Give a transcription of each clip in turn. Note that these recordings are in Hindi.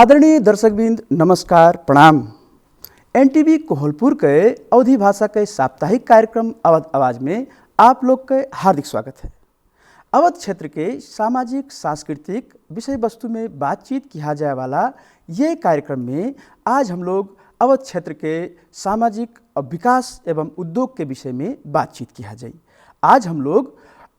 आदरणीय दर्शकवृंद नमस्कार प्रणाम। एनटीवी कोहलपुर के अवधी भाषा के साप्ताहिक कार्यक्रम अवध आवाज में आप लोग के हार्दिक स्वागत है। अवध क्षेत्र के सामाजिक सांस्कृतिक विषय वस्तु में बातचीत किया जाए वाला ये कार्यक्रम में आज हम लोग अवध क्षेत्र के सामाजिक विकास एवं उद्योग के विषय में बातचीत किया जाए। आज हम लोग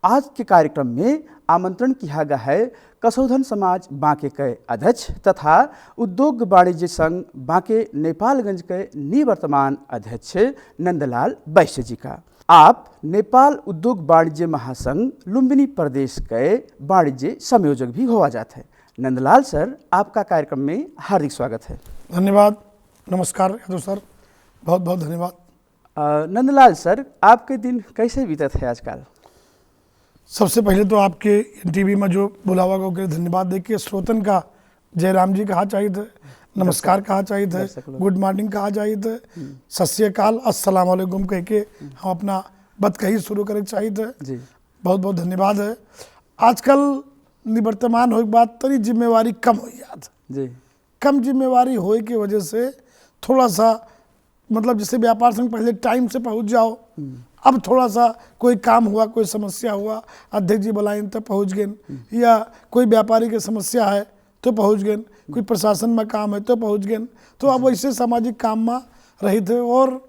आज के कार्यक्रम में आमंत्रण किया गया है कसौधन समाज बांके के अध्यक्ष तथा उद्योग वाणिज्य संघ बांके नेपालगंज के निवर्तमान अध्यक्ष नंदलाल वैश्य जी का। आप नेपाल उद्योग वाणिज्य महासंघ लुम्बिनी प्रदेश के वाणिज्य संयोजक भी हुआ जाते हैं। नंदलाल सर, आपका कार्यक्रम में हार्दिक स्वागत है। धन्यवाद, नमस्कार यादव सर, बहुत बहुत धन्यवाद। नंदलाल सर, आपके दिन कैसे बीतत है आजकल? सबसे पहले तो आपके टीवी में जो बुलावा को के धन्यवाद देखिए, श्रोतन का जयराम जी कहा चाहिए थे, नमस्कार कहा चाहिए थे, गुड मॉर्निंग कहा चाहिए थे, सत श्री अकाल अस्सलाम वालेकुम कह के हम अपना बात कही शुरू करे चाहिए थे जी। बहुत बहुत धन्यवाद है। आजकल निवर्तमान हो बात तरी जिम्मेवारी कम हो जात जी। कम जिम्मेवारी होए की वजह से थोड़ा सा मतलब जैसे व्यापार संघ पहले टाइम से पहुंच जाओ, अब थोड़ा सा कोई काम हुआ, कोई समस्या हुआ, अध्यक्ष जी बुलाइन तो पहुंच गए, या कोई व्यापारी की समस्या है तो पहुंच गए, कोई प्रशासन में काम है तो पहुंच गए। तो अब वैसे सामाजिक काम में रहे थे। और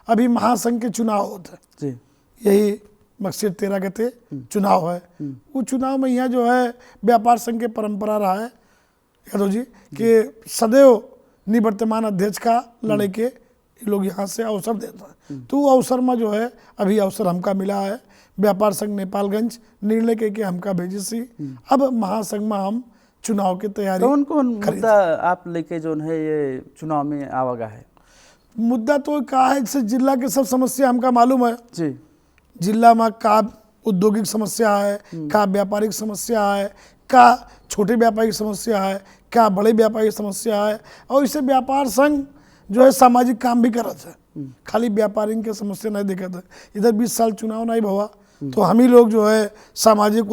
अभी महासंघ के चुनाव होते जी, यही मकसद 13 के थे चुनाव है। वो चुनाव में यहाँ जो है व्यापार संघ के परंपरा रहा है यादव जी कि सदैव निवर्तमान अध्यक्ष का लड़े के लोग यहाँ से अवसर देते हैं। तो वो अवसर में जो है अभी अवसर हमका मिला है। व्यापार संघ नेपालगंज निर्णय के हमका भेजी सी। अब महासंघ में हम चुनाव की तैयारी कौन कौन मुद्दा आप लेके जो है ये चुनाव में आवागा है? मुद्दा तो का है, जैसे जिला के सब समस्या हमका मालूम है जी। जिला में का औद्योगिक समस्या है, का व्यापारिक समस्या है, का छोटे व्यापारिक समस्या है, क्या बड़े व्यापारिक समस्या है। और इससे व्यापार संघ जो है सामाजिक काम भी करत है, खाली व्यापारी के समस्या नहीं देखा था। इधर 20 साल चुनाव नहीं हुआ तो हम ही लोग जो है सामाजिक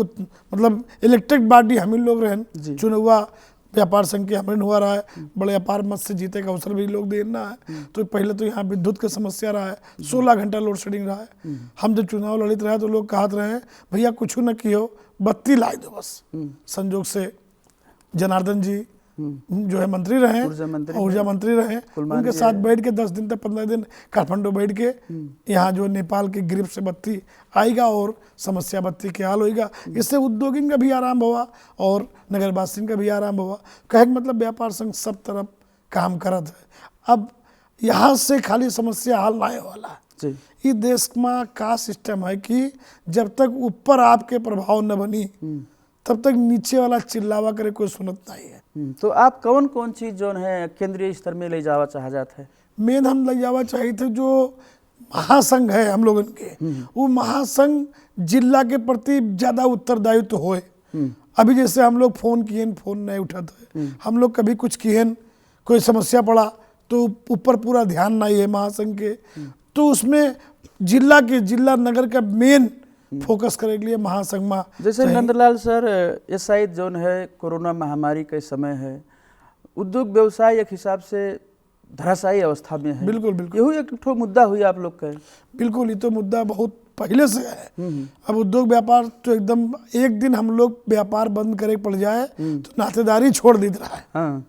मतलब इलेक्टेड पार्टी हम ही लोग रहें। चुनाव व्यापार संघ के हमें हुआ रहा है, बड़े अपार मत से जीते का अवसर भी लोग देना है। तो पहले तो यहाँ विद्युत की समस्या रहा है, 16 घंटा लोड शेडिंग रहा है। हम जब चुनाव लड़ित रहे तो लोग कहते रहे भैया कुछ न कियो, बत्ती ला दो बस। संजोग से जनार्दन जी जो है मंत्री रहे, ऊर्जा मंत्री रहे, उनके साथ बैठ के 10 दिन तक 15 दिन काठमांडू बैठ के यहाँ जो नेपाल की ग्रिप से बत्ती आएगा और समस्या बत्ती के हाल होगा। इससे उद्योगिन का भी आराम हुआ और नगरवासियों का भी आराम हुआ। कहे मतलब व्यापार संघ सब तरफ काम करत है। अब यहाँ से खाली समस्या हल नहीं वाला है। इस देश में का सिस्टम है कि जब तक ऊपर आपके प्रभाव न बनी तब तक नीचे वाला चिल्लावा करे कोई सुनत नहीं है। तो आप कौन कौन चीज जो है केंद्रीय स्तर में ले जावा चाह जाते हैं? मेन हम ले जावा चाहिए थे जो महासंघ है हम लोगन के, वो महासंघ जिला के प्रति ज्यादा उत्तरदायित्व तो होए। अभी जैसे हम लोग फोन किए, फोन नहीं उठाते, हम लोग कभी कुछ किए, कोई समस्या पड़ा तो ऊपर पूरा ध्यान नहीं है महासंघ के। तो उसमें जिला नगर का मेन फोकस करे के लिए महासंघ में जैसे नंदलाल सर ये शायद जो है कोरोना महामारी के समय है, उद्योग व्यवसाय एक हिसाब से धराशायी अवस्था में है। बिल्कुल बिल्कुल, यही एक ठो मुद्दा हुई आप लोग का। बिल्कुल, ये तो मुद्दा बहुत पहले से है। अब उद्योग व्यापार तो एकदम एक दिन हम लोग व्यापार बंद करे पड़ जाए तो नातेदारी छोड़ दी रहा है।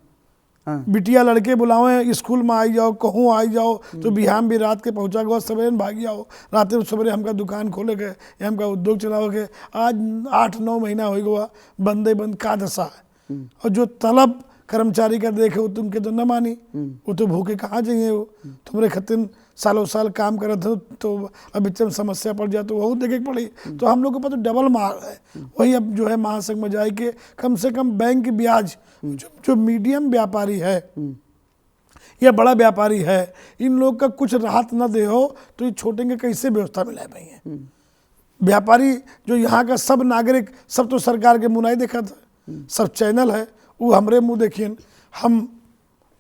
बिटिया लड़के बुलावे स्कूल में आई जाओ, कहूँ आई जाओ तो बिहार भी रात के पहुँचा गो, सवेरे भाग जाओ, रात में सवेरे हमका दुकान खोले के या हमका उद्योग चलाओ के। आज 8-9 महीना हो गया बंदे बंद का दशा है। और जो तलब कर्मचारी का देखे वो तुमके तो न मानी, वो तो भूखे कहाँ जाइए, वो तुम्हारे खतिन सालों साल काम करत हो तो अब बीच समस्या पड़ जाए तो वह देखे पड़ी। तो हम लोग के पास तो डबल मार है। वही अब जो है महासंघ में जाए के कम से कम बैंक की ब्याज जो मीडियम व्यापारी है या बड़ा व्यापारी है, इन लोग का कुछ राहत न दे हो तो ये छोटे के कैसे व्यवस्था मिला पाई है। व्यापारी जो यहाँ का सब नागरिक सब तो सरकार के मुँह नहीं देखा था, सब चैनल है वो हमरे मुँह देखिए, हम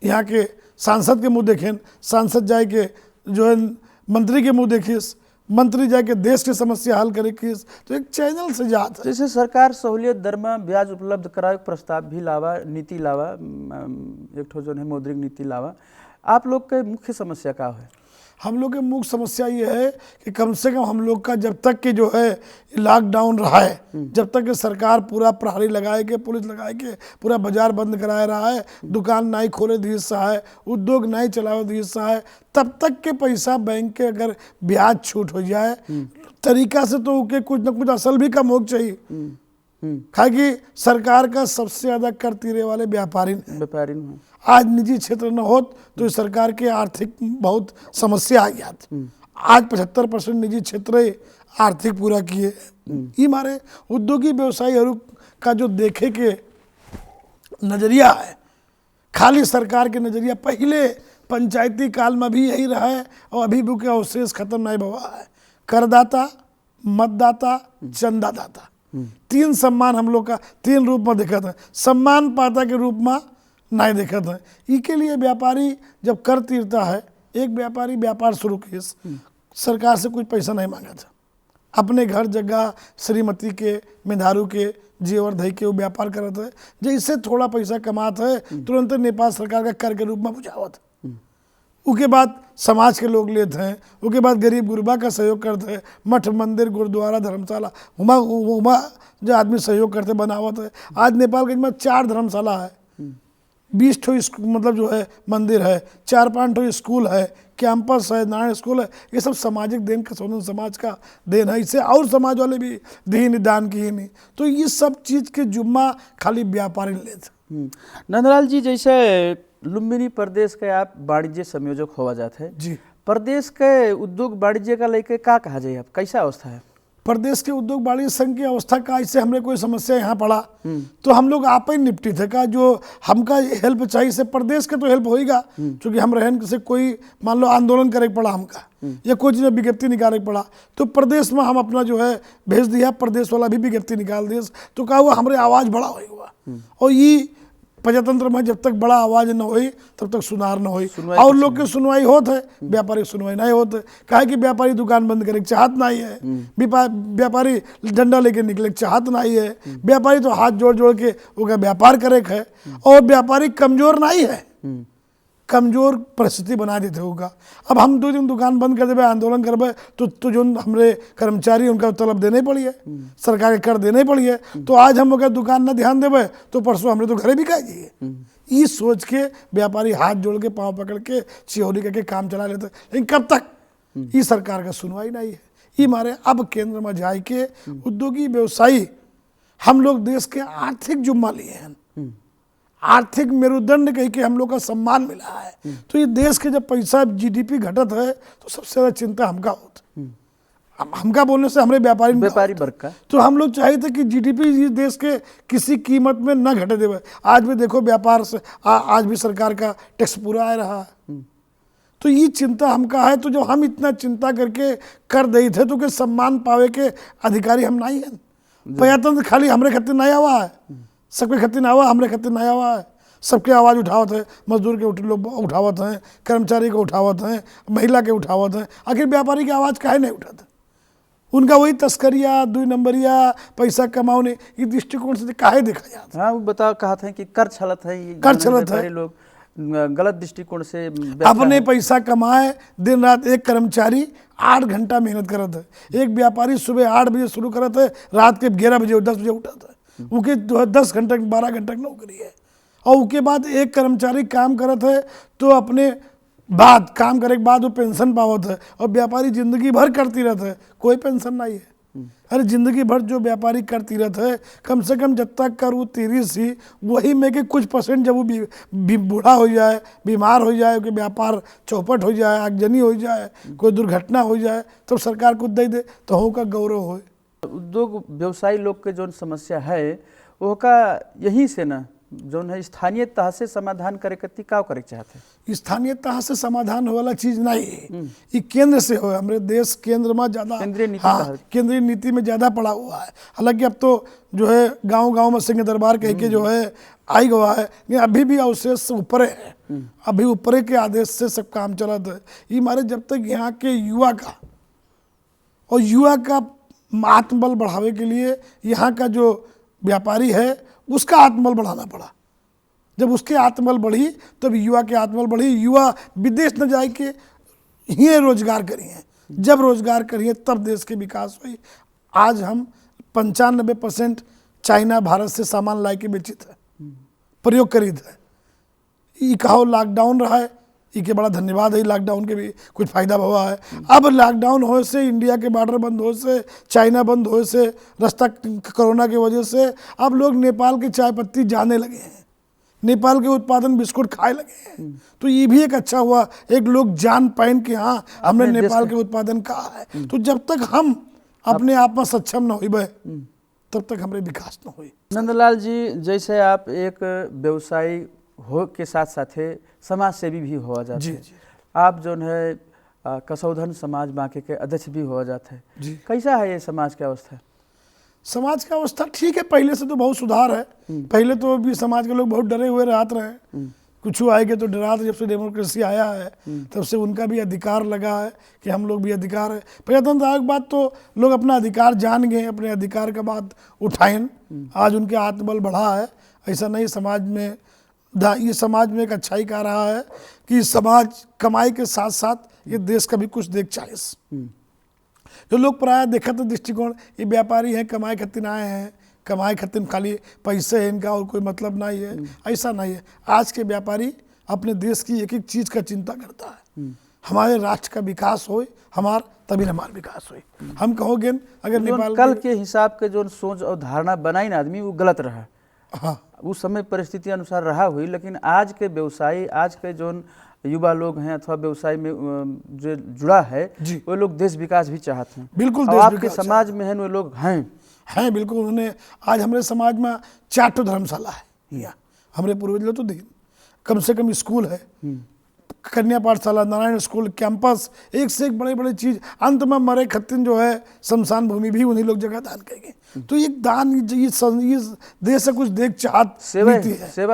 यहाँ के सांसद के मुँह देखें, सांसद जाए के जो है मंत्री के मुँह देखिए, मंत्री जाके देश की समस्या हल करे केस, तो एक चैनल से जात है। जैसे सरकार सहूलियत दर में ब्याज उपलब्ध करावे के प्रस्ताव भी लावा, नीति लावा, एक ठो जो है मौद्रिक नीति लावा। आप लोग के मुख्य समस्या का है? हम लोग की मुख्य समस्या ये है कि कम से कम हम लोग का जब तक कि जो है लॉकडाउन रहा है, जब तक कि सरकार पूरा प्रहरी लगाए के, पुलिस लगाए के पूरा बाजार बंद कराए रहा है, दुकान नहीं खोले दिए है, उद्योग नहीं चलाओ दिए है, तब तक के पैसा बैंक के अगर ब्याज छूट हो जाए तरीका से तो उनके कुछ न कुछ असल भी कम हो चाहिए। कि सरकार का सबसे ज्यादा कर तीरे वाले व्यापारी आज निजी क्षेत्र न होत तो सरकार के आर्थिक बहुत समस्या आ गया। आज 75% निजी क्षेत्र आर्थिक पूरा किए। ये हमारे उद्योगी व्यवसायी का जो देखे के नजरिया है, खाली सरकार के नजरिया पहले पंचायती काल में भी यही रहा है और अभी भी क्या अवशेष खत्म नहीं हुआ है। करदाता, मतदाता, चंदादाता, तीन सम्मान हम लोग का तीन रूप में देखा था, सम्मान पाता के रूप में नहीं देखा था। इसके लिए व्यापारी जब कर तीरता है, एक व्यापारी व्यापार शुरू किए, सरकार से कुछ पैसा नहीं मांगा था, अपने घर जगह श्रीमती के मेधारू के जेवर धई के वो व्यापार करते है, जैसे थोड़ा पैसा कमाते है तुरंत नेपाल सरकार का कर के रूप में बुझावत। उसके बाद समाज के लोग लेते हैं, उसके बाद गरीब गुरबा का सहयोग करते हैं, मठ मंदिर गुरुद्वारा धर्मशाला उमा जो आदमी सहयोग करते बनावत है। आज नेपाल के में 4 धर्मशाला है, 20 ठो मतलब जो है मंदिर है, 4-5 ठो स्कूल है, कैंपस है, नारायण स्कूल है। ये सब सामाजिक देन का सोनन समाज का देन है। इससे और समाज वाले भी दीन दान की ही नहीं, तो ये सब चीज़ के जुम्मा खाली व्यापारी लेते। नंदलाल जी, जैसे लुम्बिनी प्रदेश के आप वाणिज्य संयोजक होवा जाते हैं जी, प्रदेश के उद्योग वाणिज्य का लेके का कहा जाए, आप कैसा अवस्था है? प्रदेश के उद्योग वाणिज्य संघ की अवस्था का इससे हमने कोई समस्या यहाँ पड़ा तो हम लोग आप ही निपटी थे का जो हमका हेल्प चाहिए से प्रदेश के तो हेल्प होगा, क्योंकि हम रहन से कोई मान लो आंदोलन करे पड़ा हमका या कोई चीज़ विज्ञप्ति निकाले पड़ा तो प्रदेश में हम अपना जो है भेज दिया, प्रदेश वाला भी विज्ञप्ति निकाल दिया, तो कहा हुआ हमारे आवाज़ बड़ा होगा। और ये प्रजातंत्र में जब तक बड़ा आवाज न होई तब तक सुनार न होई, और लोग के सुनवाई होत है, व्यापारी सुनवाई नहीं होत है। काहे कि व्यापारी दुकान बंद करे चाहत नहीं है, व्यापारी डंडा लेके निकले चाहत नहीं है, व्यापारी तो हाथ जोड़ जोड़ के उनका व्यापार करे है। और व्यापारी कमजोर नहीं है, कमजोर परिस्थिति बना देते होगा। अब हम 2 दिन दुकान बंद कर देवे, आंदोलन करवे तो जो हमारे कर्मचारी उनका तलब देने पड़ी है, सरकार के कर देने पड़ी है। तो आज हम अगर दुकान न ध्यान देवे तो परसों हमरे तो घरे भी खाए जाइए। ये सोच के व्यापारी हाथ जोड़ के पाँव पकड़ के चिहोरी करके काम चला लेते, लेकिन कब तक? ये सरकार का सुनवाई नहीं है। ये हमारे अब केंद्र में जाए के उद्योगी व्यवसायी हम लोग देश के आर्थिक जुम्मा लिए हैं, आर्थिक मेरुदंड कह के हम लोग का सम्मान मिला है। तो ये देश के जब पैसा जीडीपी घटत है तो सबसे ज्यादा चिंता हमका होती, हमका बोलने से हमारे व्यापारी वर्ग का। तो हम लोग चाहे थे कि जीडीपी इस देश के किसी कीमत में न घटे देवे। आज भी देखो व्यापार से आज भी सरकार का टैक्स पूरा आ रहा है, तो ये चिंता हमका है। तो जो हम इतना चिंता करके कर दे थे तो के सम्मान पावे के अधिकारी हम नहीं है। प्रजातंत्र खाली हमरे खातिर नहीं आवा है, सबके खातिर आवा, हमरे खातिर नहीं आवा है। सबके आवाज़ उठावत है, मजदूर के लोग उठावत हैं, कर्मचारी को उठावत हैं, महिला के उठावत हैं। आखिर व्यापारी की आवाज़ काहे नहीं उठाते? उनका वही तस्करिया, 2 नंबरिया, पैसा कमाने ये दृष्टिकोण से काहे देखा जाता? हाँ, वो बताओ कहा था कि कर छलत है, कर छलत है, लोग गलत दृष्टिकोण से अपने पैसा कमाए। दिन रात एक कर्मचारी 8 घंटा मेहनत करत है, एक व्यापारी सुबह 8 बजे शुरू करत है, रात के 11 बजे 10 बजे उठता है। उनके 10 घंटे 12 घंटे की नौकरी है। और उसके बाद एक कर्मचारी काम करत है तो अपने बाद काम करे के बाद वो पेंशन पावत है, और व्यापारी जिंदगी भर करती रहता है, कोई पेंशन नहीं है। अरे जिंदगी भर जो व्यापारी करती रहता है, कम से कम जब तक कर वो 30 ही वही में के कुछ % जब वो बूढ़ा हो जाए, बीमार हो जाए, कि व्यापार चौपट हो जाए, आगजनी हो जाए, कोई दुर्घटना हो जाए, तो सरकार को दे दे तो हो का गौरव हो। उद्योग व्यवसायी लोग के जो समस्या है वो का यहीं से ना जो है स्थानीय तह से समाधान करे कती का करे चाहते हैं? स्थानीय तह से समाधान हो वाला चीज नहीं है, ये केंद्र से हो। हमारे देश केंद्र में ज्यादा केंद्रीय नीति में ज्यादा पड़ा हुआ है। हालांकि अब तो जो है गांव-गांव में सिंह दरबार कह के जो है आई गवा है, लेकिन अभी भी अवशेष से ऊपर है, अभी ऊपर के आदेश से सब काम चला था। ये हमारे जब तक यहाँ के युवा का और युवा का आत्मबल बढ़ावे के लिए यहाँ का जो व्यापारी है उसका आत्मबल बढ़ाना पड़ा। जब उसके आत्मबल बढ़ी तब युवा के आत्मबल बढ़ी, युवा विदेश न जाए के ही रोजगार करिए, जब रोजगार करिए तब देश के विकास हुई। आज हम 95% चाइना भारत से सामान ला के बेचित है, प्रयोग करीत है। ये कहो लॉकडाउन रहा है, इके बड़ा धन्यवाद है, लॉकडाउन के भी कुछ फायदा हुआ है। अब लॉकडाउन हो से, इंडिया के बॉर्डर बंद हो से, चाइना बंद हो से, रास्ता कोरोना की वजह से अब लोग नेपाल की चाय पत्ती जाने लगे हैं, नेपाल के उत्पादन बिस्कुट खाए लगे हैं। तो ये भी एक अच्छा हुआ, एक लोग जान पाइन कि हाँ हमने नेपाल के उत्पादन कहा है। तो जब तक हम अपने आप में सक्षम न हुई तब तक हमारे विकास न हुई। नंदलाल जी, जैसे आप एक व्यवसायी हो के साथ साथे समाज सेवी भी हो जाते हैं, आप जो है कसौधन समाज बांके के अध्यक्ष भी हो जाते हैं। कैसा है ये समाज की अवस्था? समाज का अवस्था ठीक है, पहले से तो बहुत सुधार है। पहले तो भी समाज के लोग बहुत डरे हुए रहते रहे, कुछ आएंगे तो डरा था। जब से डेमोक्रेसी आया है तब से उनका भी अधिकार लगा है कि हम लोग भी अधिकार है। प्रजातंत्र बात तो लोग अपना अधिकार जान गए, अपने अधिकार का बात उठाएं, आज उनके आत्मबल बढ़ा है। ऐसा नहीं, समाज में ये समाज में एक अच्छाई का रहा है कि समाज कमाई के साथ साथ ये देश का भी कुछ देख चाहे। जो लोग प्राय देखा तो दृष्टिकोण, ये व्यापारी हैं, कमाई खातिर आए हैं, कमाई खातिर खाली पैसे है इनका और कोई मतलब नहीं है, ऐसा नहीं है। आज के व्यापारी अपने देश की एक एक चीज़ का चिंता करता है। हमारे राष्ट्र का विकास हो, तभी हमारा विकास हो। हम कहोगे अगर नेपाल कल के हिसाब के जो सोच और धारणा बनाई ना आदमी, वो गलत रहा। हाँ, उस समय परिस्थिति अनुसार रहा हुई, लेकिन आज के व्यवसायी, आज के जो युवा लोग हैं अथवा व्यवसाय में जो जुड़ा है, वो लोग देश विकास भी चाहते हैं। बिल्कुल, देश आपके समाज में है वो लोग हैं बिल्कुल। उन्होंने आज हमारे समाज में 4 धर्मशाला है यहाँ, हमारे पूर्वज लोग तो देख, कम से कम स्कूल है, कन्या पाठशाला, नारायण स्कूल, कैंपस, एक से एक बड़े बड़े चीज। अंत में मरे खत्तिन जो है शमशान भूमि भी उन्हीं लोग जगह दान करेंगे। तो ये दान, ये देश से कुछ देख चाहत सेवा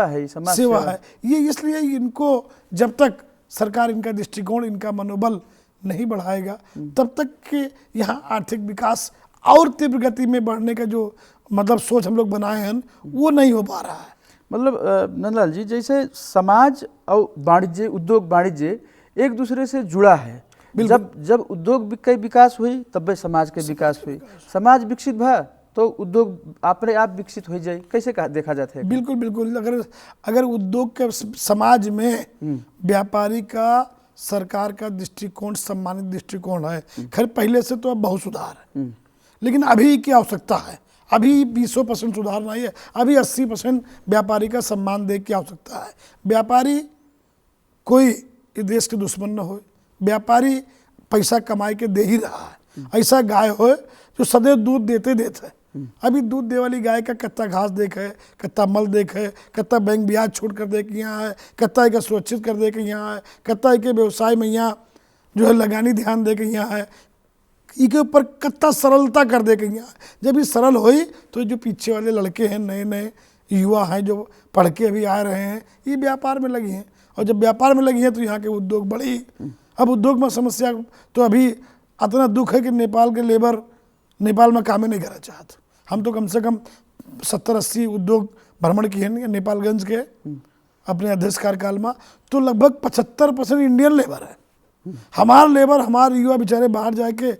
है, समाज सेवा है ये। इसलिए इनको जब तक सरकार इनका दृष्टिकोण, इनका मनोबल नहीं बढ़ाएगा तब तक के यहाँ आर्थिक विकास और तीव्र गति में बढ़ने का जो मतलब सोच हम लोग बनाए हैं वो नहीं हो पा रहा है। मतलब नंदलाल जी, जैसे समाज और वाणिज्य, उद्योग वाणिज्य एक दूसरे से जुड़ा है। जब उद्योग के विकास हुई तब समाज के विकास हुई। समाज विकसित भा तो उद्योग अपने आप विकसित हो जाए। कैसे देखा जाता है? बिल्कुल बिल्कुल। अगर उद्योग के समाज में व्यापारी का, सरकार का दृष्टिकोण सम्मानित दृष्टिकोण है। खैर पहले से तो अब बहुत सुधार है, लेकिन अभी की आवश्यकता है। अभी 20% सुधार नहीं है, अभी 80% व्यापारी का सम्मान दे की आवश्यकता है। व्यापारी कोई देश के दुश्मन न हो, व्यापारी पैसा कमाई के दे ही रहा है। ऐसा गाय हो जो सदैव दूध देते है। अभी दूध दे वाली गाय का कत्ता घास देखे, कत्ता मल देखे, कत्ता बैंक ब्याज छोड़ कर दे के यहाँ है, कत्ता का सुरक्षित कर दे के यहाँ है, कत्ता के व्यवसाय में यहाँ जो है लगानी ध्यान दे के यहाँ है, इसके ऊपर कत्ता सरलता कर दे के यहाँ। जब ये सरल हुई तो जो पीछे वाले लड़के हैं, नए नए युवा हैं जो पढ़ के अभी आ रहे हैं, ये व्यापार में लगी हैं। और जब व्यापार में लगी हैं तो यहाँ के उद्योग बढ़ी। अब उद्योग में समस्या तो अभी इतना दुख है कि नेपाल के लेबर नेपाल में काम नहीं करना चाहते। हम तो कम से कम 70-80 उद्योग भ्रमण किए हैं नेपालगंज के अपने अध्यक्ष कार्यकाल में, तो लगभग 75% इंडियन लेबर है। हमारा लेबर, हमारे युवा बेचारे बाहर जाके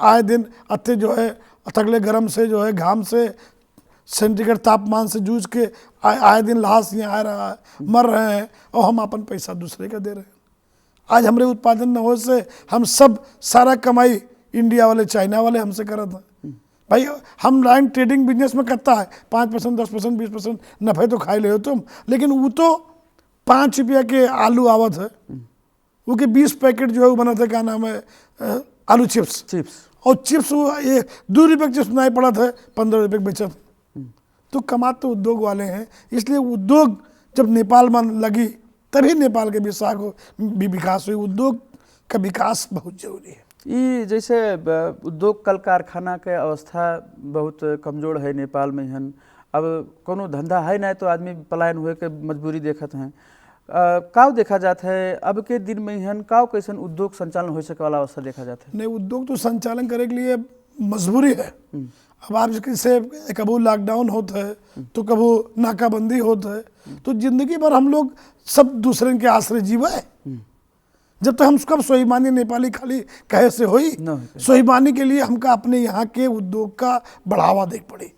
आए दिन अत्ते जो है तगड़े गर्म से जो है घाम से सेंटीग्रेड तापमान से जूझ के आए दिन लाश यहाँ आ रहा है, मर रहे हैं, और हम अपन पैसा दूसरे का दे रहे हैं। आज हमारे उत्पादन न हो से हम सब सारा कमाई इंडिया वाले, चाइना वाले हमसे करत हैं। भाई हम लाइन ट्रेडिंग बिजनेस में करता है 5%, 10%, 20% नफे तो खाई ले हो तुम, लेकिन वो तो 5 रुपया के आलू आवत है, वो के 20 पैकेट जो है वो बना था, क्या नाम है, आलू चिप्स। और चिप्स वो ये 2 रुपये के चिप्स नहीं पड़ा था, 15 रुपये के बेचा था। तो कमाते तो उद्योग वाले हैं। इसलिए उद्योग जब नेपाल में लगी तभी नेपाल के विकास हुई। उद्योग का विकास बहुत जरूरी है। ये जैसे उद्योग कल कारखाना के अवस्था बहुत कमजोर है नेपाल में हन। अब कोनो धंधा है ना तो आदमी पलायन हुए के मजबूरी देखत हैं। काव देखा जाता है अब के दिन में हन काव कैसन उद्योग संचालन हो सके वाला अवस्था देखा जाता है? नहीं, उद्योग तो संचालन करे के लिए मजबूरी है। अब आप जैसे कभी लॉकडाउन होता है तो कभी नाकाबंदी होता है, तो जिंदगी भर हम लोग सब दूसरे के आश्रय जीवा है। जब तक हम कब स्वाभिमानी नेपाली खाली कहे से हुई, स्वाभिमानी के लिए हमका अपने यहाँ के उद्योग का बढ़ावा देख पड़ी,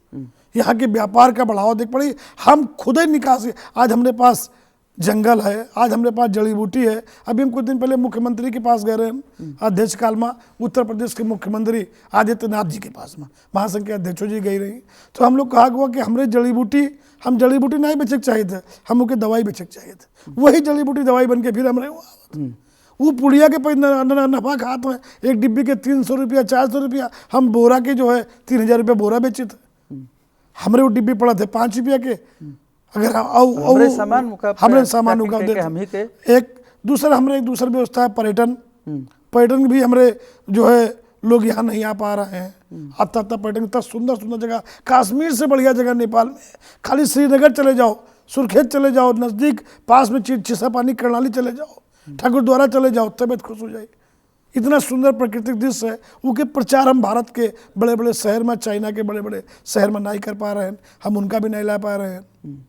यहाँ के व्यापार का बढ़ावा देख पड़ी। हम खुद ही निकासी, आज हमारे पास जंगल है, आज हमारे पास जड़ी बूटी है। अभी हम कुछ दिन पहले मुख्यमंत्री के पास गए रहे अध्यक्ष काल में, उत्तर प्रदेश के मुख्यमंत्री आदित्यनाथ जी के पास में, महासंघ के अध्यक्ष जी गई रही। तो हम लोग कहा हुआ कि हमारे जड़ी बूटी, हम जड़ी बूटी नहीं बेचे चाहिए थे, हम उनके दवाई बेचे चाहिए थे। वही जड़ी बूटी दवाई बन के फिर हमारे वहाँ वो पुड़िया के नफा खाते हैं। एक डिब्बी के 300 रुपया 400 रुपया, हम बोरा के जो है 3000 रुपया बोरा बेचे थे। हमारे वो डिब्बी पड़ा थे 5 रुपया के। अगर हमारे सामान हम ही के एक दूसरा हमारे एक दूसरा व्यवस्था है पर्यटन भी हमारे जो है लोग यहाँ नहीं आ पा रहे हैं। आता पर्यटन इतना सुंदर सुंदर जगह, कश्मीर से बढ़िया जगह नेपाल में। खाली श्रीनगर चले जाओ, सुर्खेत चले जाओ, नज़दीक पास में चिसा पानी करनाली चले जाओ, ठाकुर द्वारा चले जाओ, तबियत खुश हो जाए। इतना सुंदर प्राकृतिक दृश्य है। उनके प्रचार हम भारत के बड़े बड़े शहर में, चाइना के बड़े बड़े शहर में नहीं कर पा रहे हैं, हम उनका भी नहीं ला पा रहे हैं।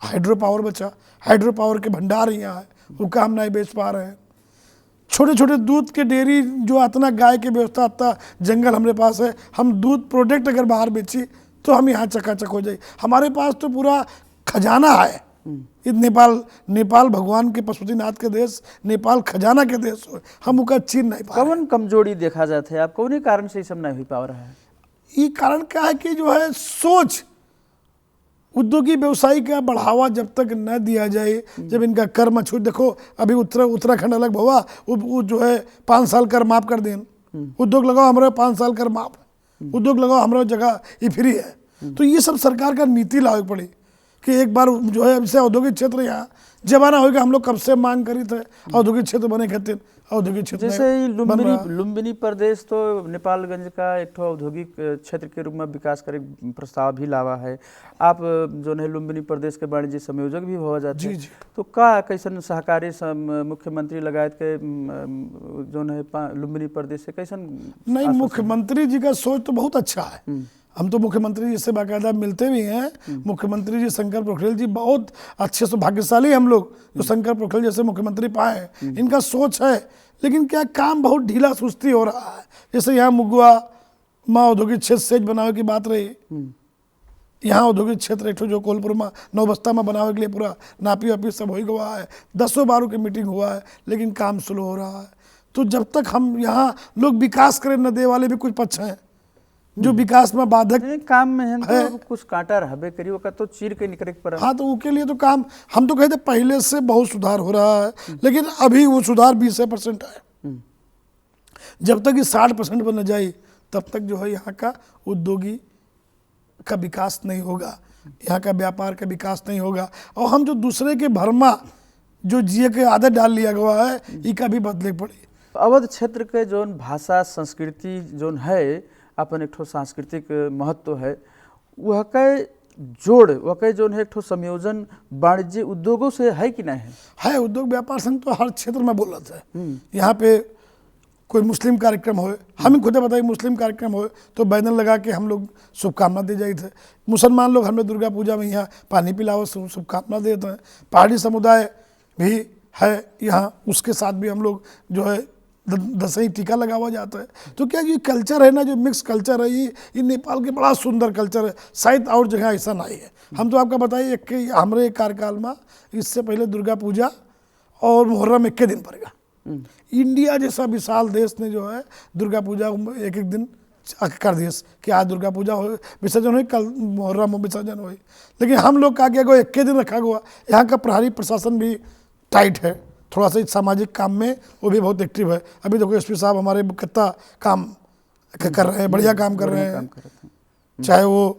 हाइड्रो पावर बचा, हाइड्रो पावर के भंडार यहाँ है, उसका हम नहीं बेच पा रहे हैं। छोटे छोटे दूध के डेयरी जो इतना गाय की व्यवस्था, इतना जंगल हमारे पास है, हम दूध प्रोडक्ट अगर बाहर बेची तो हम यहाँ चकाचक हो जाए। हमारे पास तो पूरा खजाना है। नेपाल भगवान के पशुपतिनाथ के देश, नेपाल खजाना के देश, हम उसका छीन नहीं पा। कौन कमजोरी देखा जाता है आप, कौन कारण से सब नहीं हो पा रहा है? ये कारण क्या है कि जो है सोच, उद्योगी व्यवसाय का बढ़ावा जब तक न दिया जाए, जब इनका कर में छूट, देखो अभी उत्तराखंड अलग हुआ, वो जो है 5 साल कर माफ कर दें, उद्योग लगाओ हमारे 5 साल कर माफ, उद्योग लगाओ हमारे जगह ये फ्री है। तो ये सब सरकार का नीति लागू पड़ी कि एक बार जो है इसे औद्योगिक क्षेत्र यहाँ जमाना होगा, हम लोग कब से मांग करी थे औद्योगिक क्षेत्र बने खातिर। औद्योगिक क्षेत्र जैसे लुम्बिनी प्रदेश तो नेपालगंज का एक औद्योगिक क्षेत्र के रूप में विकास करे प्रस्ताव भी लावा है। आप जो है लुम्बिनी प्रदेश के वाणिज्य संयोजक भी हो जाते हैं, तो का कैसन सहकारी मुख्यमंत्री लगायत के जो है लुम्बिनी प्रदेश से कैसन? नहीं, मुख्यमंत्री जी का सोच तो बहुत अच्छा है। हम तो मुख्यमंत्री जी से बाकायदा मिलते भी हैं। मुख्यमंत्री जी शंकर पोखरियाल जी बहुत अच्छे से, भाग्यशाली हम लोग जो शंकर पोखरियाल जैसे मुख्यमंत्री पाए हैं। इनका सोच है, लेकिन क्या काम बहुत ढीला सुस्ती हो रहा है। जैसे यहाँ मुगुआ में औद्योगिक क्षेत्र सेज बनावे की बात रही, यहाँ औद्योगिक क्षेत्र एक जो कोलपुर में नौबस्ता में बनावे के लिए पूरा नापी वापी सब हो गया है, 10 बार की मीटिंग हुआ है, लेकिन काम स्लो हो रहा है। तो जब तक हम यहाँ लोग विकास करें न दे वाले भी कुछ पक्ष हैं जो विकास में बाधक काम में है, तो कुछ कांटा रहबे करियो का तो चीर के निकले पर। हाँ, तो उसके लिए तो काम हम तो कहते पहले से बहुत सुधार हो रहा है, लेकिन अभी वो सुधार 20% है। जब तक ये 60% पर न जाए तब तक जो है यहाँ का उद्योगी का विकास नहीं होगा, यहाँ का व्यापार का विकास नहीं होगा। और हम जो दूसरे के भरमा जो जिए के आदत डाल लिया गया है, इसका भी बदले पड़ी। अवध क्षेत्र के जो भाषा संस्कृति जो है अपन एक सांस्कृतिक महत्व है, वह के जोड़, वह के जो है एक संयोजन वाणिज्य उद्योगों से है कि नहीं है? उद्योग व्यापार संघ तो हर क्षेत्र में बोल रहा है। यहाँ पे कोई मुस्लिम कार्यक्रम हो, हम खुद बताइए मुस्लिम कार्यक्रम हो तो बैनर लगा के हम लोग शुभकामना दे जाए थे। मुसलमान लोग हमें दुर्गा पूजा में यहाँ पानी पिलाओ शुभकामना देते हैं। पहाड़ी समुदाय भी है यहाँ, उसके साथ भी हम लोग जो है दसवीं टीका लगावा जाता है। तो क्या ये कल्चर है ना, जो मिक्स कल्चर है, ये नेपाल के बड़ा सुंदर कल्चर है, शायद और जगह ऐसा नहीं है। हम तो आपका बताइए कि हमारे कार्यकाल में इससे पहले दुर्गा पूजा और मुहर्रम एक दिन पड़ेगा। इंडिया जैसा विशाल देश ने जो है दुर्गा पूजा एक दिन कर दिया कि आज दुर्गा पूजा हो, विसर्जन हुई, कल मुहर्रम हो विसर्जन हुई। लेकिन हम लोग का क्या एक दिन रखा हुआ। यहाँ का प्रहरी प्रशासन भी टाइट है, थोड़ा सा सामाजिक काम में वो भी बहुत एक्टिव है। अभी देखो एसपी साहब हमारे कितना काम कर रहे हैं, बढ़िया काम कर रहे हैं। चाहे वो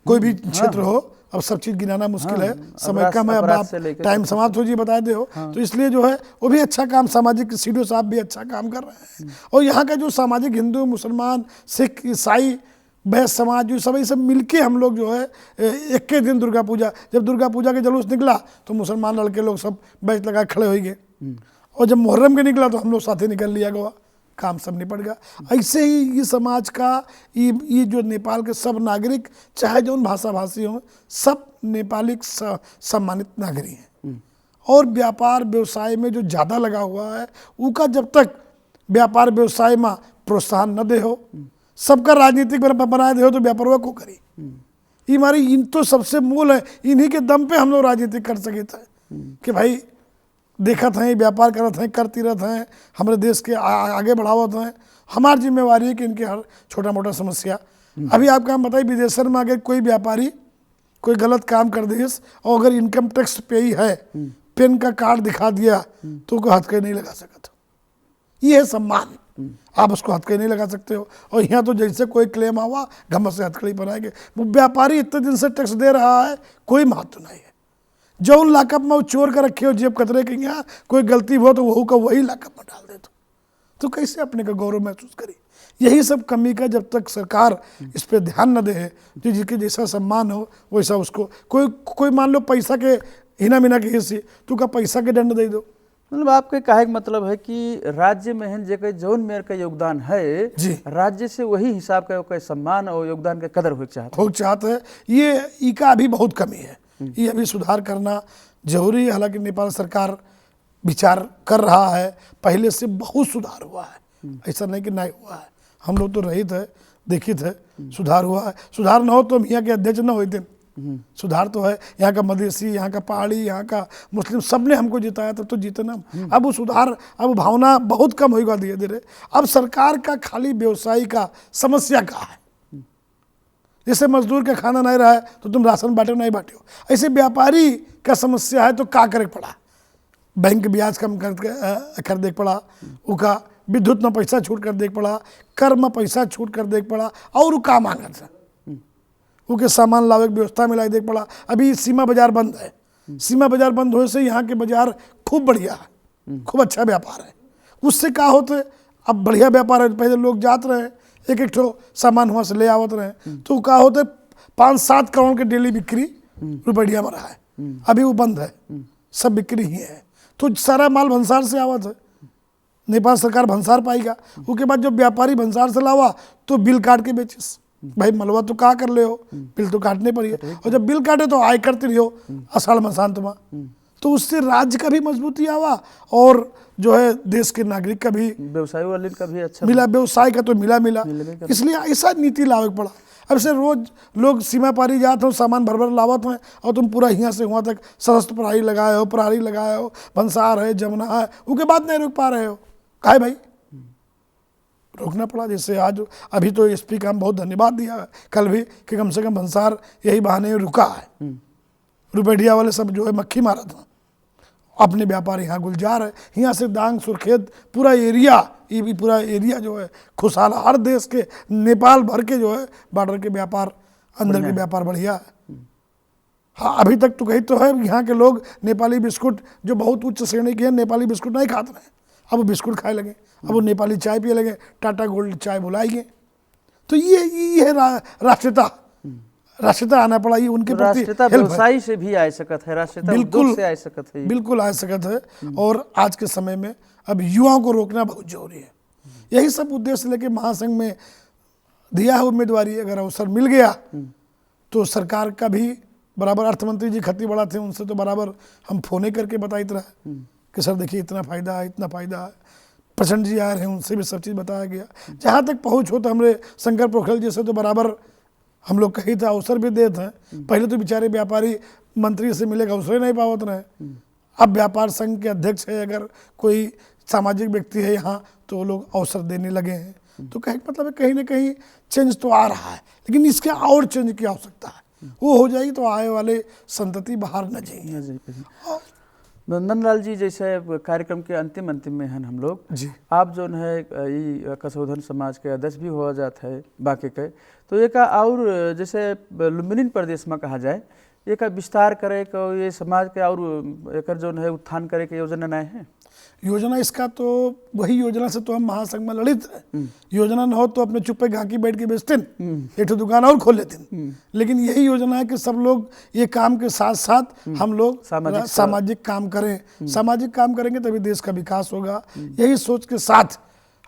कोई भी क्षेत्र हो, अब सब चीज़ गिनाना मुश्किल है, समय कम है, अब आप टाइम समाप्त हो जी बता दे हो। तो इसलिए जो है वो भी अच्छा काम, सामाजिक सीडीओ साहब भी अच्छा काम कर रहे हैं। और यहाँ का जो सामाजिक हिंदू मुसलमान सिख ईसाई बैस समाज जो सब ये सब मिलके हम लोग जो है एक के दिन दुर्गा पूजा, जब दुर्गा पूजा के जुलूस निकला तो मुसलमान लड़के लोग सब बैच लगा खड़े हो गए, और जब मुहर्रम के निकला तो हम लोग साथ ही निकल लिया गया, काम सब निपट गया। ऐसे ही ये समाज का ये जो नेपाल के सब नागरिक, चाहे जो भाषा भाषी हों, सब नेपाली सम्मानित नागरिक हैं। और व्यापार व्यवसाय में जो ज़्यादा लगा हुआ है उनका जब तक व्यापार व्यवसाय में प्रोत्साहन न दे हो, सबका राजनीतिक बनाए दे हो तो व्यापार को करी। ये हमारी इन तो सबसे मूल है, इन्हीं के दम पे हम लोग राजनीति कर सके थे कि भाई देखा था व्यापार करत हैं, करती रहते हैं, हमारे देश के आगे बढ़ावत हैं। हमारी जिम्मेवारी है कि इनके हर छोटा मोटा समस्या, अभी आपका हम बताइए विदेशन में अगर कोई व्यापारी कोई गलत काम कर दे और अगर इनकम टैक्स पे ही है, पेन का कार्ड दिखा दिया तो उसको हथकड़ी नहीं लगा सकता। ये है सम्मान, आप उसको हथकड़ी नहीं लगा सकते हो। और यहाँ तो जैसे कोई क्लेम आवा घमत से हथकड़ी पर आएंगे। वो व्यापारी इतने दिन से टैक्स दे रहा है, कोई महत्व नहीं है। जो उन लाकअप में वो चोर कर रखे हो जेब कतरे के, यहाँ कोई गलती हो तो वहू का वही लाकअप में डाल दे तो कैसे अपने का गौरव महसूस करी। यही सब कमी का जब तक सरकार इस पर ध्यान न दे, जो जिसके जैसा सम्मान हो वैसा उसको कोई मान लो पैसा के हिना मिना के हिस्से तो का पैसा के दंड दे दो। मतलब आपके कहे का मतलब है कि राज्य में है जेके जौन मेयर का योगदान है जी, राज्य से वही हिसाब का सम्मान और योगदान का कदर हो चाहते हैं। ये इका अभी बहुत कमी है, ये अभी सुधार करना जरूरी है। हालांकि नेपाल सरकार विचार कर रहा है, पहले से बहुत सुधार हुआ है, ऐसा नहीं कि नहीं हुआ है। हम लोग तो रही थे, देखी थे, सुधार हुआ है। सुधार न हो तो हम यहाँ के अध्यक्ष न होते। सुधार तो है, यहाँ का मधेसी, यहाँ का पहाड़ी, यहाँ का मुस्लिम, सब ने हमको जिताया तब तो जीते ना। अब वो सुधार, अब भावना बहुत कम होगा धीरे धीरे। अब सरकार का खाली व्यवसायी का समस्या का है, जैसे मजदूर का खाना नहीं रहा है तो तुम राशन बांटे नहीं बांटे हो, ऐसे व्यापारी का समस्या है तो क्या करे पड़ा, बैंक ब्याज कम कर दे पड़ा, उका विद्युत में पैसा छूट कर दे पड़ा, कर में पैसा छूट कर दे पड़ा, और का मांगत है उनके सामान लावे की व्यवस्था में ला दे पड़ा। अभी सीमा बाजार बंद है, सीमा बाजार बंद होने से यहाँ के बाजार खूब बढ़िया है, खूब अच्छा व्यापार है। उससे क्या होते, अब बढ़िया व्यापार है। पहले लोग जाते रहे, एक एक ठो सामान वहाँ से ले आवत रहे, तो क्या होते 5-7 करोड़ के डेली बिक्री रुपया में रहा है। अभी वो बंद है, सब बिक्री ही है, तो सारा माल भंसार से आवत है। नेपाल सरकार भंसार पाएगा, उसके बाद जब व्यापारी भंसार से लावा तो बिल काट के बेचिस। भाई मलवा तो क्या कर ले हो, बिल तो काटने पड़ेगा, और जब बिल काटे तो आय करते रहो अषाढ़ मसांत में, तो उससे राज्य का भी मजबूती आवा और जो है देश के नागरिक का भी, व्यवसाय वाले का भी अच्छा मिला, व्यवसाय का तो मिला। इसलिए ऐसा नीति लावे पड़ा। अब से रोज लोग सीमा पारी जाते हो, सामान भर लावत हैं, और तुम पूरा यहाँ से वहाँ तक सशस्त्र प्रहरी लगाए हो, भंसार है, जमुना है, उसके बाद नहीं रोक पा रहे हो। काहे भाई रोकना पड़ा। जैसे आज अभी तो एसपी का हम बहुत धन्यवाद दिया है कल भी, कि कम से कम भंसार यही बहाने रुका है। रुपैडिया वाले सब जो है मक्खी मारा था, अपने व्यापार यहाँ गुलजार है। यहाँ से दांग सुरखेत पूरा एरिया, ये भी पूरा एरिया जो है खुशहाल, हर देश के, नेपाल भर के जो है बॉर्डर के व्यापार, अंदर के व्यापार बढ़िया है। हाँ, अभी तक तो कही तो है यहाँ के लोग नेपाली बिस्कुट जो बहुत उच्च श्रेणी के हैं, नेपाली बिस्कुट नहीं खाते हैं, अब वो बिस्कुट खाए लगे, अब वो नेपाली चाय पिए लगे, टाटा गोल्ड चाय बुलाएंगे। तो ये है राष्ट्रीयता आना पड़ा, ये उनके प्रति व्यवसायी से भी आ सकत है, राष्ट्रीयता उद्योग से आ सकत है, बिल्कुल आ सकत है। और आज के समय में अब युवाओं को रोकना बहुत जरूरी है। यही सब उद्देश्य लेके महासंघ में दिया है उम्मीदवारी। अगर अवसर मिल गया तो सरकार का भी बराबर, अर्थमंत्री जी खत्ती बड़ा थे, उनसे तो बराबर हम फोने करके बताते रहे कि सर देखिए इतना फायदा है, इतना फायदा है। प्रचंड जी आ रहे हैं, उनसे भी सब चीज़ बताया गया। जहाँ तक पहुँच हो तो हमारे शंकर पोखरेल जैसे तो बराबर हम लोग कही था, अवसर भी देते हैं। पहले तो बेचारे व्यापारी मंत्री से मिलेगा अवसर नहीं पावत रहे, अब व्यापार संघ के अध्यक्ष है, अगर कोई सामाजिक व्यक्ति है यहाँ तो वो लोग अवसर देने लगे हैं। तो कहीं मतलब कहीं ना कहीं चेंज तो आ रहा है, लेकिन इसके और चेंज की आवश्यकता है। वो हो जाएगी तो आए वाले संतति बाहर न जाएंगे। नंदलाल जी, जैसे कार्यक्रम के अंतिम में हैं हम लोग जी, आप जो है कसौधन समाज के अध्यक्ष भी हो जाते हैं बाकी के, तो एक और जैसे लुम्बिनी प्रदेश में कहा जाए, एक विस्तार करे को ये समाज के और एक जो है उत्थान करे के योजना नहीं है। योजना इसका तो वही योजना से तो हम महासंघ में लड़ित हैं। योजना न हो तो अपने चुप्पे घाकी बैठ के बेचते, एक तो दुकान और खोल लेते। लेकिन यही योजना है कि सब लोग ये काम के साथ साथ हम लोग सामाजिक काम करें। सामाजिक काम करेंगे तभी देश का विकास होगा। यही सोच के साथ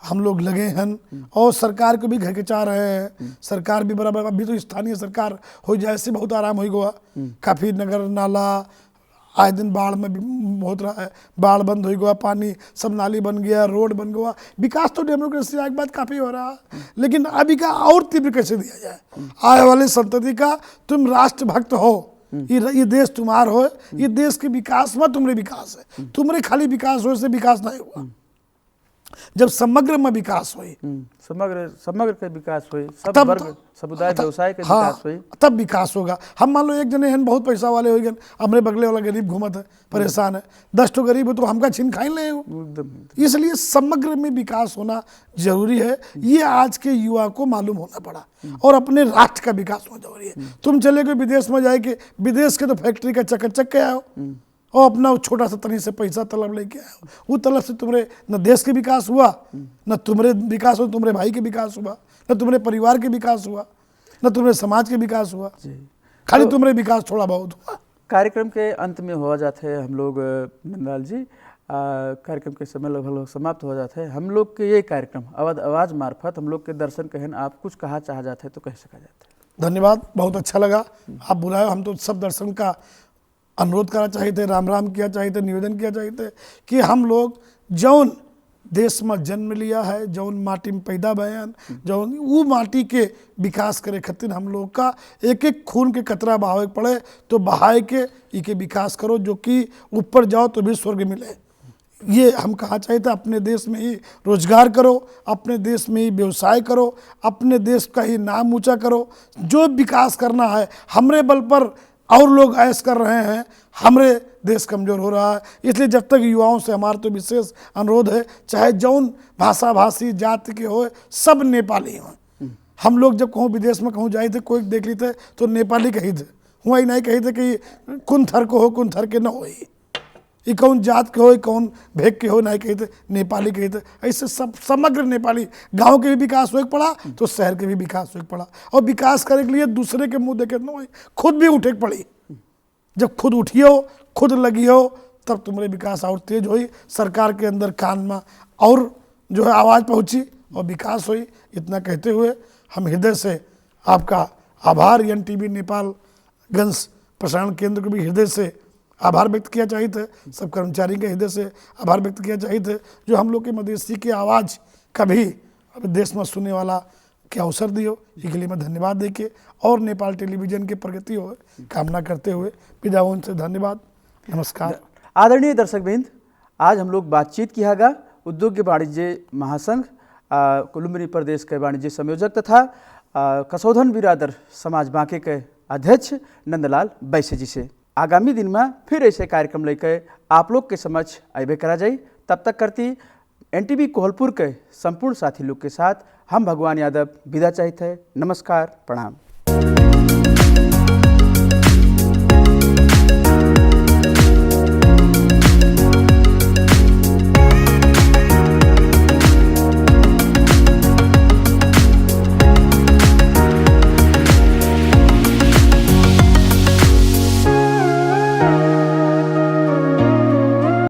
हम लोग लगे हैं और सरकार को भी घर के चाह रहे हैं। सरकार भी बराबर, अभी तो स्थानीय सरकार हो जाए से बहुत आराम हो गया। काफ़ी नगर नाला आए दिन बाढ़ में भी बहुत रहा है, बाढ़ बंद हो गया, पानी सब नाली बन गया, रोड बन गया। विकास तो डेमोक्रेसी के बाद काफ़ी हो रहा है, लेकिन अभी का और तीव्र कैसे दिया जाए। आने वाले संतति का तुम राष्ट्रभक्त हो, ये देश तुम्हार हो, ये देश के विकास में तुम्हारे विकास है। तुम्हारे खाली विकास हो से विकास नहीं हुआ। जब समग्र में विकास हुई, समग्र के विकास हुई, सब वर्ग समुदाय व्यवसाय के विकास हुई, तब विकास होगा। हम मान लो एक जने हैं बहुत पैसा वाले हो गए, हमरे बगले वाला गरीब घूमत है, परेशान है, 10 तो गरीब हो तो हमका छीन खाई ले। इसलिए समग्र में विकास होना जरूरी है। ये आज के युवा को मालूम होना पड़ा और अपने राष्ट्र का विकास होना जरूरी है। तुम चले गए विदेश में जाए के, विदेश के तो फैक्ट्री का चक के आओ और अपना छोटा सा तनी से पैसा तलब लेके आए, वो तलब से तुम्हारे न देश के विकास हुआ, न तुम्हारे विकास हुआ, तुम्हारे भाई के विकास हुआ, न तुम्हारे परिवार के विकास हुआ, न तुम्हारे समाज के विकास हुआ, खाली तो तुम्हारे विकास थोड़ा बहुत हुआ। कार्यक्रम के अंत में हो जाते हैं हम लोग नंदलाल जी, कार्यक्रम के समय लगभग समाप्त हो जाते हैं। हम लोग के ये कार्यक्रम अवध आवाज मार्फत हम लोग के दर्शन कहन आप कुछ कहा चाह जाते हैं तो कह सका जाता है। धन्यवाद, बहुत अच्छा लगा आप बुलाए। हम तो सब दर्शन का अनुरोध करना चाहिए थे, राम राम किया चाहिए थे, निवेदन किया चाहिए थे कि हम लोग जौन देश में जन्म लिया है, जौन माटी में पैदा बयान, जौन वो माटी के विकास करे खातिर हम लोग का एक एक खून के कतरा बहावे पड़े तो बहाए के इके विकास करो, जो कि ऊपर जाओ तो भी स्वर्ग मिले। ये हम कहा चाहिए था। अपने देश में ही रोजगार करो, अपने देश में ही व्यवसाय करो, अपने देश का ही नाम ऊंचा करो। जो विकास करना है, हमरे बल पर और लोग ऐश कर रहे हैं, हमरे देश कमज़ोर हो रहा है। इसलिए जब तक युवाओं से हमारा तो विशेष अनुरोध है, चाहे जौन भाषा भाषी जाति के हो, सब नेपाली हों। हम लोग जब कहूँ विदेश में कहूँ जाए थे, कोई देख ली थे तो नेपाली कही थे, हुआ ही नहीं कही थे कि कुन थर को हो कुन थर के न हो, ये कौन जात के हो कौन भेग के हो, नहीं कही थे, नेपाली कही थे। ऐसे सब समग्र नेपाली, गांव के भी विकास हो पड़ा तो शहर के भी विकास हो पड़ा। और विकास करने के लिए दूसरे के मुंह देखे न हो, खुद भी उठे पड़ी। जब खुद उठियो, खुद लगियो, तब तुम्हारे विकास और तेज हुई, सरकार के अंदर कान में और जो है आवाज़ पहुँची और विकास हुई। इतना कहते हुए हम हृदय से आपका आभार, NTV नेपालगंज प्रसारण केंद्र को भी हृदय से आभार व्यक्त किया चाहिए थे, सब कर्मचारी के हृदय से आभार व्यक्त किया चाहिए थे, जो हम लोग के मधेसी की आवाज़ कभी देश में सुनने वाला के अवसर दियो। इसके लिए मैं धन्यवाद देके और नेपाल टेलीविजन के प्रगति हो कामना करते हुए विदा उनसे धन्यवाद, नमस्कार। आदरणीय दर्शकवृंद, आज हम लोग बातचीत किया गा उद्योग वाणिज्य महासंघ कुलुम्बिनी प्रदेश के वाणिज्य संयोजक तथा कसौधन बिरादर समाज बांके के अध्यक्ष नंदलाल बैसे जी से। आगामी दिन में फिर ऐसे कार्यक्रम लेकर आप लोग के समक्ष अबे करा जाए। तब तक करती NTV कोहलपुर के संपूर्ण साथी लोग के साथ हम भगवान यादव विदा चाहते हैं। नमस्कार, प्रणाम।